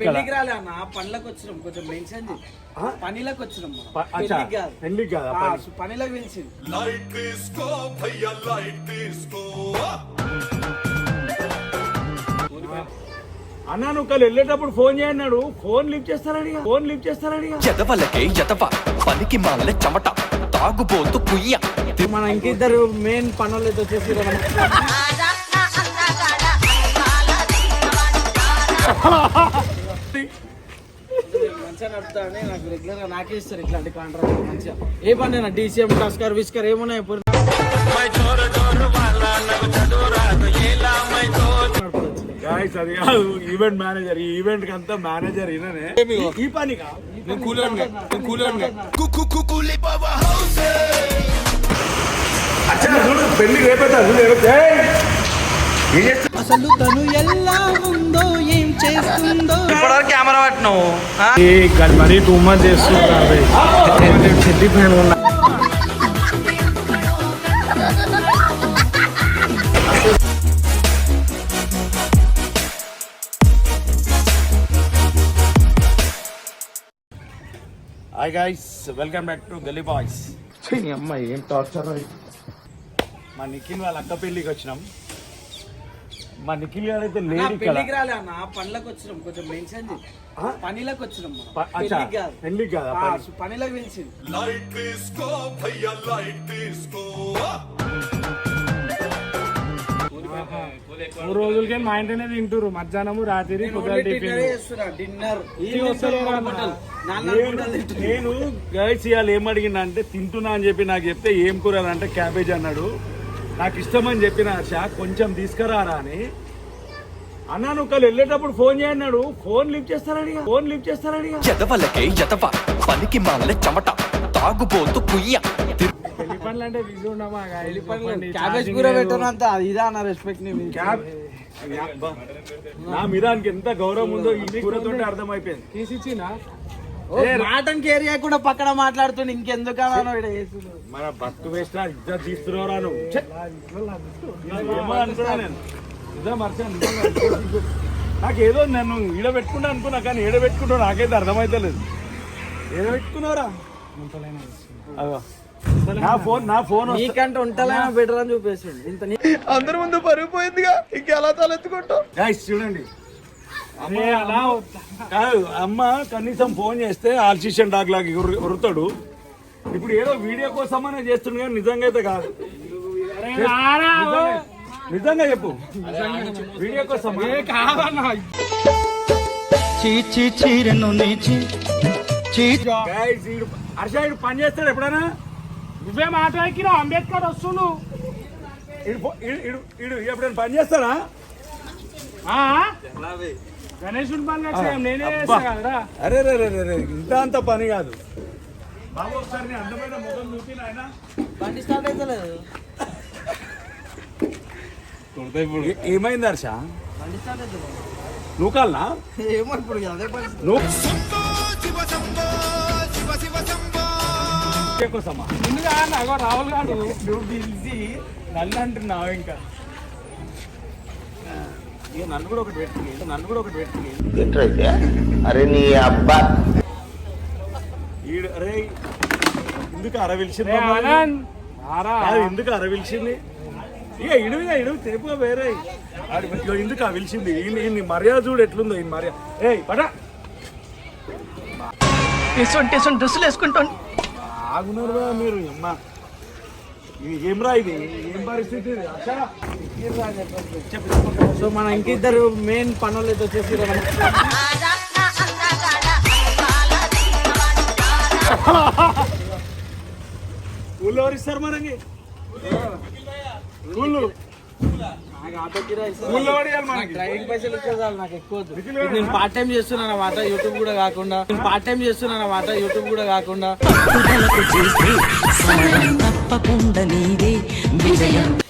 పెళ్లికి రాలే అన్న, పనులకు వచ్చినాం, కొంచెం మెన్షన్ పనిలకు వచ్చినాం, పనిలకు పిలిచింది. అన్నా నువ్వు కళ్ళు వెళ్ళేటప్పుడు ఫోన్ చేయన్నాడు, ఫోన్ లిఫ్ట్ చేస్తారని ఎదవలకే ఎదవ పనికి మాల చెమట తాగుబోతు కుయ్య. మన ఇంకిద్దరు మెయిన్ పనులు అయితే వచ్చేసి మంచిగా నడుపుతాడని నాకు రెగ్యులర్ గా నాకే ఇస్తారు ఇట్లాంటి కాంట్రాక్ట్. మంచిగా ఏ పని అయినా డీసీఎం టస్కర్ విస్కర్ ఏమున్నాయి అది కాదు, ఈవెంట్ మేనేజర్, ఈ ఈవెంట్ కి అంతా మేనేజర్ ఈయననే. ఈ పని పెళ్లి అసలు తను ఎలా ఉందో ఏం చేస్తుందో కెమెరా పట్టినావు మరీ టూ మచ్ చేస్తున్నారు. చెడ్డి పైన ఉన్నా hi guys, welcome back to గల్లీ బాయ్స్. అమ్మాయి ఏం టార్చర్. మా నిఖిల్ వాళ్ళ అక్క పెళ్లికి వచ్చినాం. మా నిఖిల్ గారు అయితే లేడీ పెళ్లికి రాలే అన్న, పనులకు వచ్చినాం, కొంచెం మెన్షన్ పనిలకు వచ్చినాం, పెళ్లికి కాదా పనిలకు పిలిచింది. మూడు రోజులకే మా ఇంటనే తింటారు, మధ్యాహ్నము రాత్రి డిన్నర్. నేను గైస్ ఇవాళ ఏం అడిగినా అంటే తింటున్నా అని చెప్పి నాకు చెప్తే ఏం కూర అంటే క్యాబేజ్ అన్నాడు. నాకు ఇష్టం అని చెప్పిన ఆశ కొంచెం తీసుకురారా అని అన్నా. నువ్వు కళ్ళు వెళ్ళేటప్పుడు ఫోన్ చేయన్నాడు, ఫోన్ లిఫ్ట్ చేస్తారని ఎదవలకే ఎదవ పనికి మాల చెమట తాగుబోతు కుయ్య. పెళ్లి పనులు అంటే బిజీ ఉండమా, క్యాబేజ్ కూర పెట్టనంత ఇదా అన్న రెస్పెక్ట్ నా మీద ఎంత గౌరవం ఉందో ఈ కూరతో అర్థమైపోయింది. తీసిచ్చినా మాటంకి ఏరియా కూడా పక్కన మాట్లాడుతుండే ఇంకెందుకన్నా మన బతుకు వేస్ట్ ఇద్దరు తీస్తున్నారా నువ్వు నాకు ఏదో నన్ను ఈడ పెట్టుకుంటా అనుకున్నా, కానీ ఏడ పెట్టుకుంటా నాకైతే అర్థమైతే లేదు. ఏడ పెట్టుకున్నారా నా ఫోన్ నీకంటే ఉంటలేనా బెటర్ అని చూపేసింది. ఇంత అందరి ముందు పరిగిపోయిందిగా ఇంకెలా తలెత్తుకుంటావు. చూడండి కాదు, అమ్మ కనీసం ఫోన్ చేస్తే ఆల్సిషన్ డాగ్ లాగా ఉరుతాడు. ఇప్పుడు ఏదో వీడియో కోసమనే చేస్తుంది కానీ నిజంగా అయితే కాదు. నిజంగా చెప్పు, వీడియో కోసం హర్షాయుడు పని చేస్తాడు ఎప్పుడైనా. నువ్వే మాట్లాడినా అంబేద్కర్ వస్తును ఎప్పుడైనా పని చేస్తాడా? గణేశుడు పని నేనే చేస్తా కదరా. అరే ఇంత అంత పని కాదు బాబు. ఒకసారి నీ అందమైన ముఖం చూపి నాయన. బండి స్టార్ట్ అయితే లేదు. ఏమైంది హర్ష? బండి స్టార్ట్ అయితే నువ్వు కాలనా? ఏమో ఇప్పుడు అదే పరిస్థితి. రాహుల్ గారు నువ్వు పిలిచి నన్ను అంటున్నావు. ఇంకా నన్ను కూడా ఒకటి పెట్టుకుని అరే నీ అబ్బా అరే ఎందుకు అరవిలిచింది? ఎందుకు అరవిలిచింది? ఇక ఇడుగు తెలుపుగా వేరే ఎందుకు అవిలిచింది? ఈ మర్యాద చూడు ఎట్లుందో. ఈ మర్యాద పడా డ్రెస్సులు వేసుకుంటాను ఆగున్నారు మీరు. అమ్మా ఏం రా ఇది, ఏం పరిస్థితి? సో మన ఇంకిద్దరు మెయిన్ పనులు అయితే వచ్చేసి ఊళ్ళో ఎవరిస్తారు మనకి? డ్రైవింగ్ పైసలు ఇచ్చేదాళ్ళు నాకు ఎక్కువ. నేను పార్ట్ టైం చేస్తున్నాను అన్నమాట, యూట్యూబ్ కూడా కాకుండా.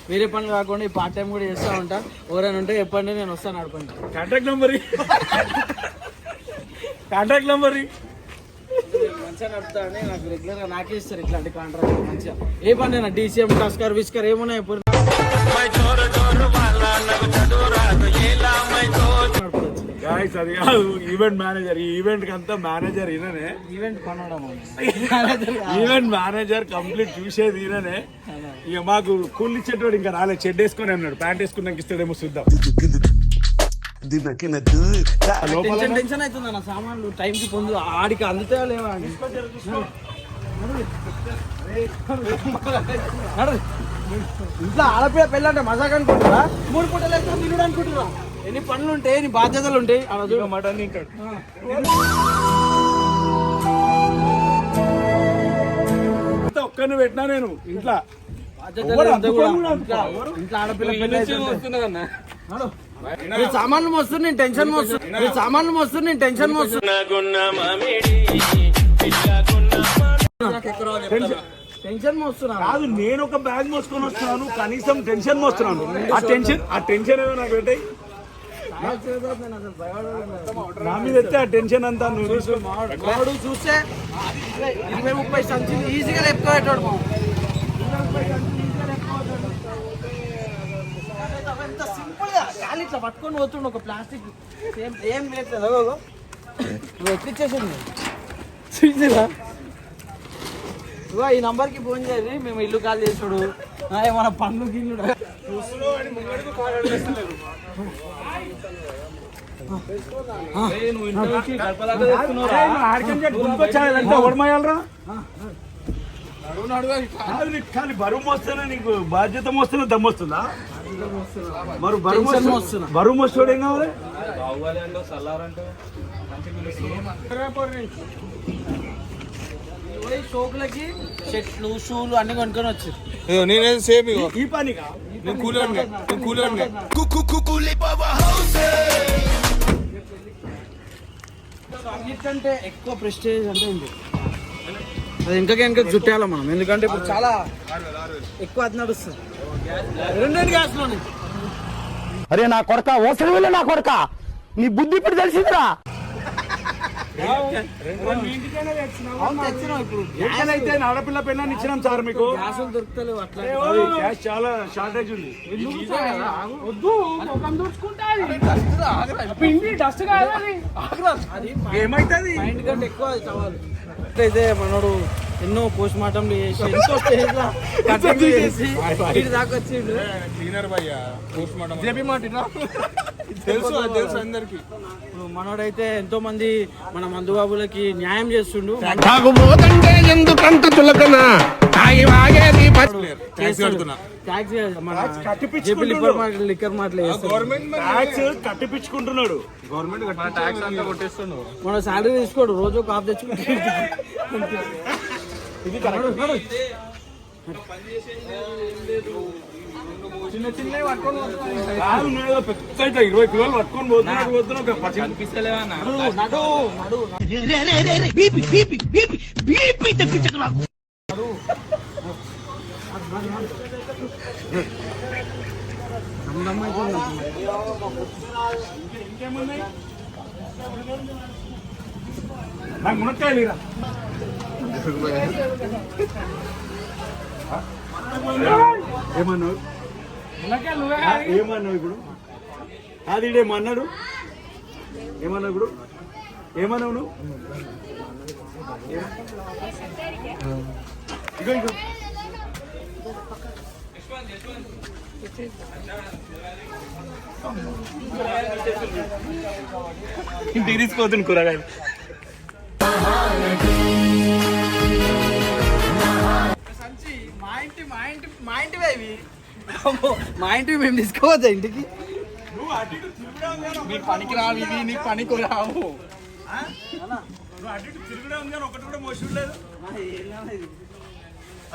వేరే పనులు కాకుండా ఈ పార్ట్ టైం కూడా చేస్తూ ఉంటా. ఎవరైనా ఉంటే చెప్పండి, నేను వస్తాను ఆడుకుంటా. కాంటాక్ట్ నెంబర్ మంచిగా నడుపుతాడని నాకు రెగ్యులర్ గా నాకే ఇస్తారు ఇట్లాంటి కాంట్రాక్ట్. మంచిగా ఏ పని అయినా డీసీఎం టస్కర్ విస్కర్ ఏమున్నాయి గాయస్ అది కాదు ఈవెంట్ మేనేజర్, ఈ ఈవెంట్ అంతా మేనేజర్ ఈయననే. ఈవెంట్ కొనడం ఈవెంట్ మేనేజర్ కంప్లీట్ చూసేది ఈయననే. ఇక మాకు కూల్ ఇచ్చేటోడు ఇంకా రాలేదు, చెడ్ వేసుకొని అన్నాడు, ప్యాంట్ వేసుకున్నాక ఇస్తాడేమో చూద్దాం. టెన్షన్ అవుతుంది అన్న, సామాన్లు టైంకి పొందు ఆడికి అందుతా లేవా అని. ఇంట్లో ఆడపిల్ల పెళ్ళి అంటే మజాక్ అనుకుంటారా? 3 పూటలు వేస్తే తినడు అనుకుంటారా? ఎన్ని పనులు ఉంటాయి, ఎన్ని బాధ్యతలు ఉంటాయి. అలా మటన్ తింటాడు. ఒక్కరిని పెట్టినా నేను ఇంట్లో ఇంట్లో ఆడపిల్ల పెళ్ళి సామాన్లు మోస్తు నేను టెన్షన్ మోస్తు సామాన్లు మోస్తు నేను టెన్షన్ మోస్తు టెన్షన్ మోస్తున్నా కాదు. నేను ఒక బ్యాగ్ మోసుకొని వస్తున్నాను, కనీసం టెన్షన్ మోస్తున్నాను. ఆ టెన్షన్ ఏదో నాకు పెట్టాయి నా మీద ఎత్తే ఆ టెన్షన్ అంతా నువ్వు చూస్తే 20-30 సంచులు ఈజీగా లేపుకోబెట్టాడు. ఎంత సింపుల్ గా గాలి ఇట్లా పట్టుకొని పోతుండు ఒక ప్లాస్టిక్ ఏం లేదు. ఎక్కిచ్చేసింది చూసిరా. ఈ నంబర్ కి ఫోన్ చేసి మేము ఇల్లు కాల్ చేసుడు ఏమన్నా పనులు గిల్లుడు ఓడమయ్యాలరా. కానీ బరువు మోస్తేనే నీకు బాధ్యత మోస్తేనే దమ్మొస్తుందా? మరి బరువు మోస్తాడు ఏం కావాలి? షోకులకి షర్ట్లు షూలు అన్ని కొనుక్కొని వచ్చారు. నేనేది సేమ్ ఈ పని నేను కూలర్ అన్నిటికంటే ఎక్కువ ప్రెస్టేజ్ అంటే ఉంది అది వెనక చుట్టాలి మనం, ఎందుకంటే ఇప్పుడు చాలా ఎక్కువ అది నడుస్తుంది. 2 గ్యాస్లోనే. అరే నా కొడక ఓసరి నా కొడక నీ బుద్ధి ఇప్పుడు తెలిసిందిరా. అయితే ఆడపిల్ల పెళ్ళని ఇచ్చినాం సార్ మీకు. గ్యాసులు దొరుకుతలేవు అట్లా. గ్యాస్ చాలా షార్టేజ్ ఉంది. ఏమైతుంది మైండ్ కంటే ఎక్కువ సవాలు. అయితే మనోడు ఎన్నో పోస్ట్ మార్టంలు చేసి ఎంతో స్టేజ్ లో కటింగ్ చేసి వీడి దాకా వచ్చిండు. క్లీనర్ భయ్యా పోస్ట్ మార్టం తెలుసు అందరికి. ఇప్పుడు మనోడైతే ఎంతో మంది మన మందుబాబులకి న్యాయం చేస్తుండు. ఎందుకంత చులకన లిక్కర్ మాటలు కట్టిపించుకుంటున్నాడు. మన శాలరీ తీసుకోడు, రోజు కాపు తెచ్చుకుంటాడు. ఇది చిన్న చిన్న పట్టుకొని 20 కిలోలు పట్టుకొని పోతున్నా. నాకు మునక్కాయలు ఇరా. ఏమన్నావు ఇప్పుడు? అది ఏమన్నాడు? ఏమన్నావు ఇప్పుడు? ఏమన్నావు నువ్వు? ఇగో ఇంటికి తీసుకోవద్దు కూరగాయలు. మా ఇంటికి మేము తీసుకోవచ్చా ఇంటికి? నీ పనికి రావు ఇవి, నీ పనికి రావు. అటు తిరుగుడే ఉంది కానీ ఒకటి కూడా మోసం లేదు.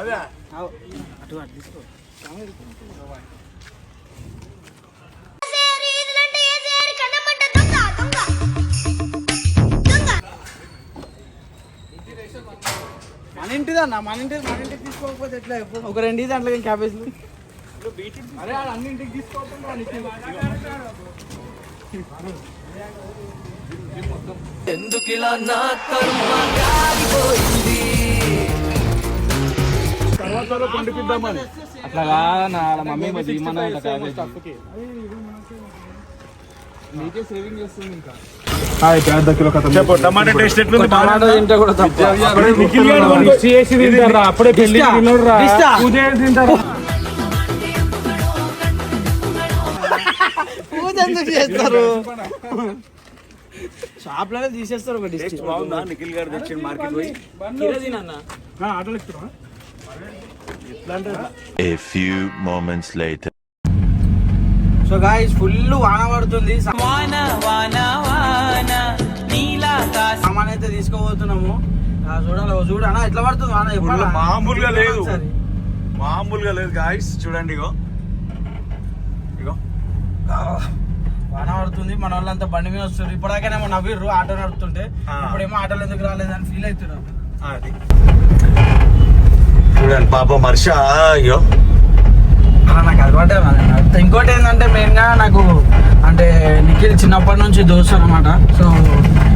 అదే అటు తీసుకో. మన ఇంటిదన్నా, మన ఇంటికి తీసుకోకపోతే ఎట్లా? ఒక 2 దాంట్లో క్యాబేజ్లు. అరే అన్నింటికి తీసుకోకుండా ఎందుకిలా నా కర్మ కాలిపోయింది. తర్వాత పండిపిద్దామని అట్లా కాదన్న, మమ్మీ మన నీకే సేవింగ్ చేస్తుంది ఇంకా చెప్పు టమాటా టేస్ట్ ఎట్లుంది? టమాటా తింటే కూడా తప్ప. అప్పుడే నిఖిల్ గాడు మిక్స్ చేసి తింటారా అప్పుడే పెళ్లి దిష్ట. పూజ చేసి తింటారా పూజ ఎందుకు చేస్తారు? షాప్ లోనే తీసేస్తారు ఒక డిష్. టేస్ట్ బాగుందా? నిఖిల్ గారు తెచ్చిన మార్కెట్ పోయి ఆటోలు ఎక్కుతున్నా A few moments later. So guys full వాన పడుతుంది. సామాన్ అయితే తీసుకోబోతున్నాము. చూడాలి చూడు అన్న ఎట్లా పడుతుంది వాన చెప్పాలా? మామూలుగా లేదు, ఒకసారి. మామూలుగా లేదు గాయ్స్. చూడండి ఇగో ఇగో వాన పడుతుంది. మన వాళ్ళంతా బండి మీద వస్తారు. ఇప్పటిదాకానేమో నవ్విర్రు ఆటో నడుపుతుంటే, ఇప్పుడేమో ఆటోలు ఎందుకు రాలేదని ఫీల్ అవుతున్నారు. అది చూడండి పాపం హర్ష. అయ్యో అలా నాకు అలవాటే నడుపుతా. ఇంకోటి ఏంటంటే మెయిన్గా నాకు అంటే నిఖిల్ చిన్నప్పటి నుంచి దోస్తు అనమాట. సో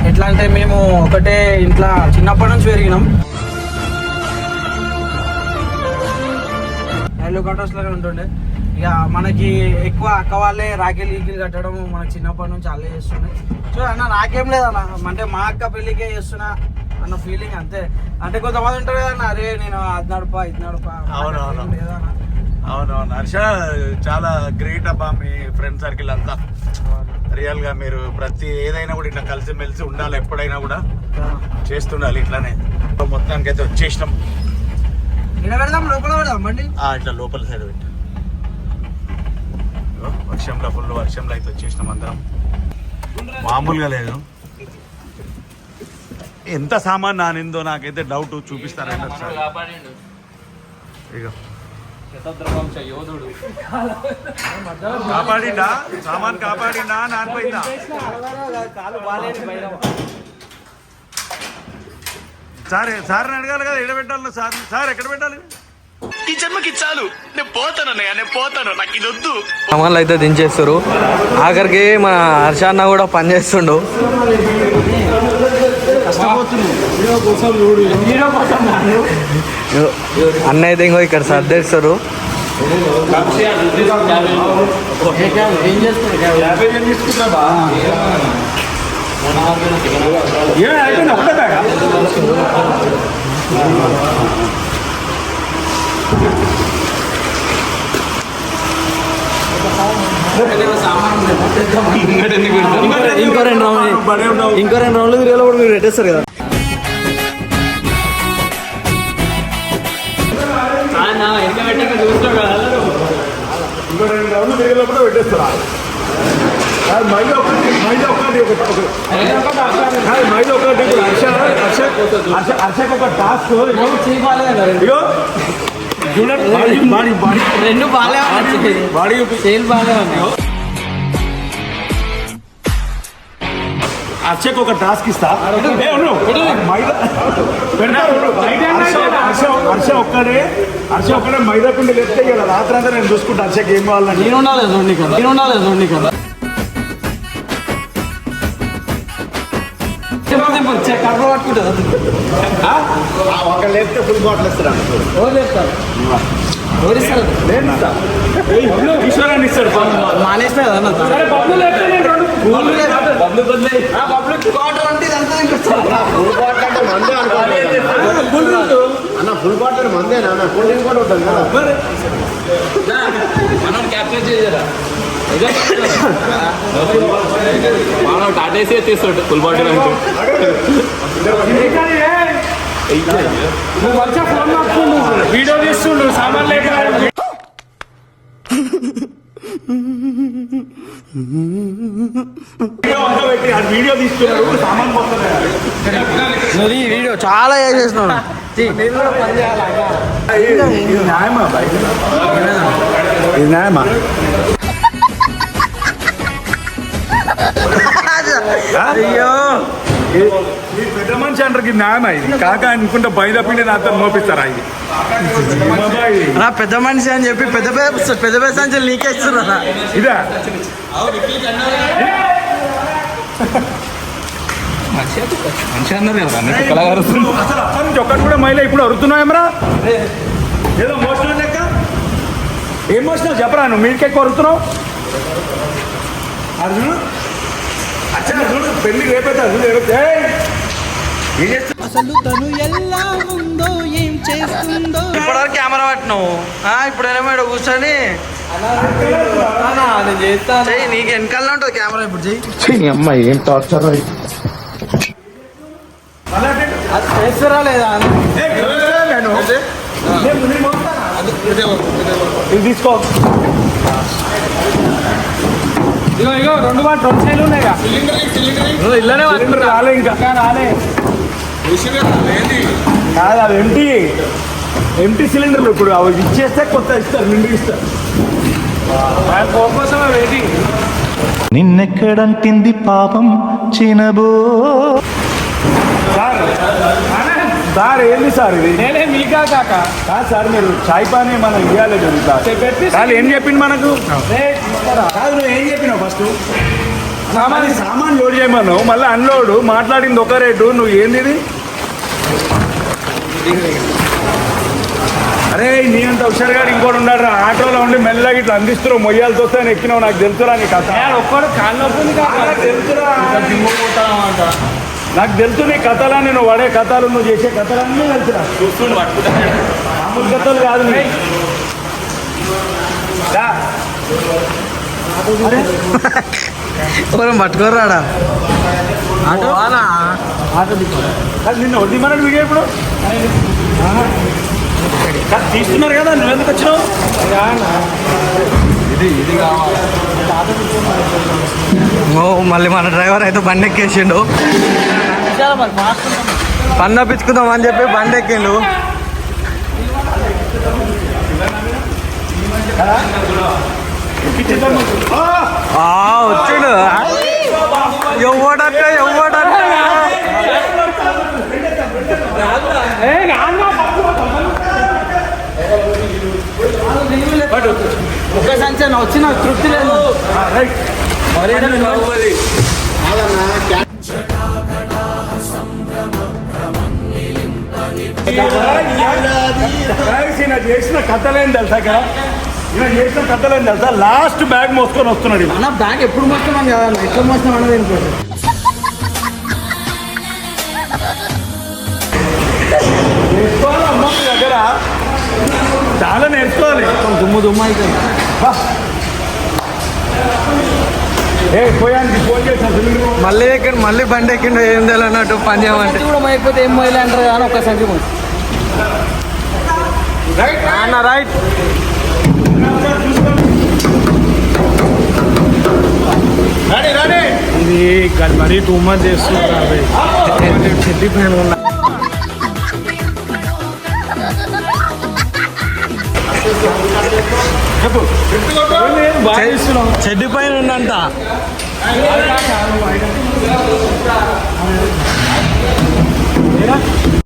ఎట్లా అంటే మేము ఒకటే ఇంట్లో చిన్నప్పటి నుంచి పెరిగినాం. రైల్వే క్వార్టర్స్లోనే ఉంటుండే. ఇక మనకి ఎక్కువ అక్క వాళ్ళే రాఖీలు గీకిలు కట్టడం మనకి చిన్నప్పటి నుంచి అల్లే చేస్తున్నాయి. సో అన్న నాకేం లేదన్న, అంటే మా అక్క పెళ్ళికే చేస్తున్నా అన్న ఫీలింగ్ అంతే. అంటే కొంతమంది ఉంటారు కదన్న, అరే నేను అది నడపా ఇది నడపా. అవునవును. లేదన్న. అవునవును హర్ష చాలా గ్రేట్ అబ్బా. మీ ఫ్రెండ్ సర్కిల్ అంతా రియల్ గా మీరు ప్రతి ఏదైనా కూడా ఇట్లా కలిసిమెలిసి ఉండాలి. ఎప్పుడైనా కూడా చేస్తుండాలి ఇట్లానే. మొత్తానికి అయితే వచ్చేసినాం. ఇక్కడ పెడదాం, లోపల పెడదాం బండి. ఇట్లా లోపల సైడ్ పెట్టి వర్షంలో ఫుల్ వర్షంలో అయితే వచ్చేసినాం అందరం. మామూలుగా లేదు. ఎంత సామాన్ నానిందో నాకైతే డౌట్. చూపిస్తారంటే ఒకసారి. ఇగో కాపాడిండా సామాన్, కాపాడిండా నానిపోయిందా? సార్ని అడగాలి కదా ఎక్కడ పెట్టాలి. సార్ ఎక్కడ పెట్టాలి? ఈ జన్మకి చాలు, నేను పోతాను అన్నయ్య, నేను పోతాను, నాకు ఇది వద్దు. సామాన్లు అయితే దించేస్తారు. ఆఖరికి మన హర్ష అన్న కూడా పని చేస్తుండు. అన్న అయితే ఇంకో ఇక్కడ సర్దేస్తారు. ఇంకో రెండు రౌండ్లు తిరిగేలో కూడా మీరు పెట్టేస్తారు కదా. ఇంకో 2 రౌండ్లు తిరిగేటప్పుడు పెట్టేస్తారా? మైదా ఒకటి హర్షకు ఒక టాస్క్. ఇగో చూడండి రెండు బాగా బాడీ సేల్ బాగా హర్షకు ఒక టాస్క్ ఇస్తా. హర్ష ఒక్కడే మైదా పిండి లేస్తే కదా రాత్రి అంతా నేను చూసుకుంటా. హర్షకి ఏం కావాలని నేను ఉండాలి చూడండి కదా. కర్ర పట్టుకుంటుంది ఒక లేపితే ఫుల్ బాటిల్ ఇస్తారా? ఈశ్వరాన్ని ఇస్తాడు. మానేసిన కదా అన్న ఫుల్ బాటిల్ మందేనా కూల్ డ్రింక్ కూడా ఉంటుంది కదా. మనం క్యాప్చర్ చేయాలా? మనం టాటేసే తీస్తాడు ఫుల్ బాటిల్ అంటే. వీడియో తీస్తుండు సామాన్ లేక వీడియో తీస్తున్నాడు సామాన్ మొత్తం. ఈ వీడియో చాలా చేసేసినాడు. ఇది న్యాయమా బాయ్? ఇది న్యాయమా? అయ్యో ఈ పెద్ద మనిషి అంటారు న్యాయమా? ఇది కాక అనుకుంటే బయట పిండి నాతో మోపిస్తారా? ఇది నా పెద్ద మనిషి అని చెప్పి పెద్ద సంచులు నీకే ఇస్తున్నా. ఇదా మంచిగా అన్నారు కదా అన్నట్టు కళాకారు. అసలు అప్పటి నుంచి ఒక్కటి కూడా మహిళ ఇప్పుడు అరుతున్నాయేమరా? ఏదో మోషన్ లెక్క. ఏం మోసినావు చెప్పరా? నువ్వు మీకే ఎక్కువ అరుతున్నావు. అర్జున్ అర్చన చూడు పెళ్లి రేపేతా చూడు ఏయ్! ఏం చేస్తా అసలు తను ఎలా ఉందో ఏం చేస్తుందో ఇప్పటివరకు కెమెరా పట్టినావు ఇప్పుడు ఏమో ఇక్కడ కూర్చొని నేను చేస్తాను చెయ్యి నీకు వెనకాలనే ఉంటుంది కెమెరా ఇప్పుడు చెయ్యి అమ్మాయి ఏం టార్చర్ అది చేస్తారా లేదా ఇది తీసుకో ఇగో 2 సైడ్లు ఉన్నాయిగా ఇల్లనే సిలిండర్ రాలే ఇంకా రాలే కాదు అవి ఎంటీ సిలిండర్లు ఇప్పుడు అవి ఇచ్చేస్తే కొత్త ఇస్తారు నిండు ఇస్తారు కోసమే వెయిటింగ్. నిన్నెక్కడంటింది పాపం చినబో సార్ ఏంది సార్ ఇది నేనే మిల్కా కాక కాదు సార్ మీరు చాయ్ పానీ మనం ఇవ్వాలి పెట్టి కాదు ఏం చెప్పింది మనకు కాదు నువ్వు ఏం చెప్పినావు ఫస్ట్ సామాన్ లోడ్ చేయమన్నావు మళ్ళీ అన్లోడ్ మాట్లాడింది ఒక రేటు నువ్వు ఏంది ఇది అరే నీ అంత హుషారుగా ఇంకోటి ఉన్నాడు ఆటోలో ఉండి మెల్లగా ఇట్లా అందిస్తున్నావు మొయ్యాలతో వస్తే ఎక్కినావు నాకు తెలుసురా నీ కథ ఒక్కడు కాళ్ళు నొప్పి నాకు తెలుసురా నాకు తెలుసు నీ కథలా నేను వాడే కథలు నువ్వు చేసే కథలన్నీ తెలుసురా చూస్తుండు మామూలు కథలు కాదు నీ పట్టుకోరాడా అది నిన్న వడ్డీమన్నాడు వీడియో ఇప్పుడు కాదు, తీస్తున్నారు కదా నువ్వు ఎందుకు వచ్చినావు మళ్ళీ మన డ్రైవర్ అయితే బండి ఎక్కేసిండు పన్ను నప్పించుకుందాం అని చెప్పి బండి ఎక్కిండు వచ్చిండు ఎవ్వడంటే ఒక సంచలనం వచ్చిన తృప్తి లేదు ఈయన చేసిన కథలేం తెలుసా కదా ఈయన చేసిన కథలేం తెలుసా లాస్ట్ బ్యాగ్ మోసుకొని వస్తున్నాడు అన్న బ్యాగ్ ఎప్పుడు మోస్తున్నాం కదా ఎట్లా మోస్తున్నాం అన్నది అనుకోండి నేర్చుకోవాలి అమ్మ మీ దగ్గర చాలా నేర్చుకోవాలి దుమ్ము అవుతుంది పోయానికి ఫోన్ చేసిన మళ్ళీ ఎక్కండి మళ్ళీ బండి ఎక్కిండు ఏం తెలియనట్టు పని చేయమంటే కూడా అయిపోతే ఏం మొయ్యలే అంటారు కానీ ఒక్క సంచి అన్న రైట్ ఇది మరీ 2 months చేస్తున్నారు చెడ్డి పైన ఉన్నా చెడ్డి పైన ఉందంట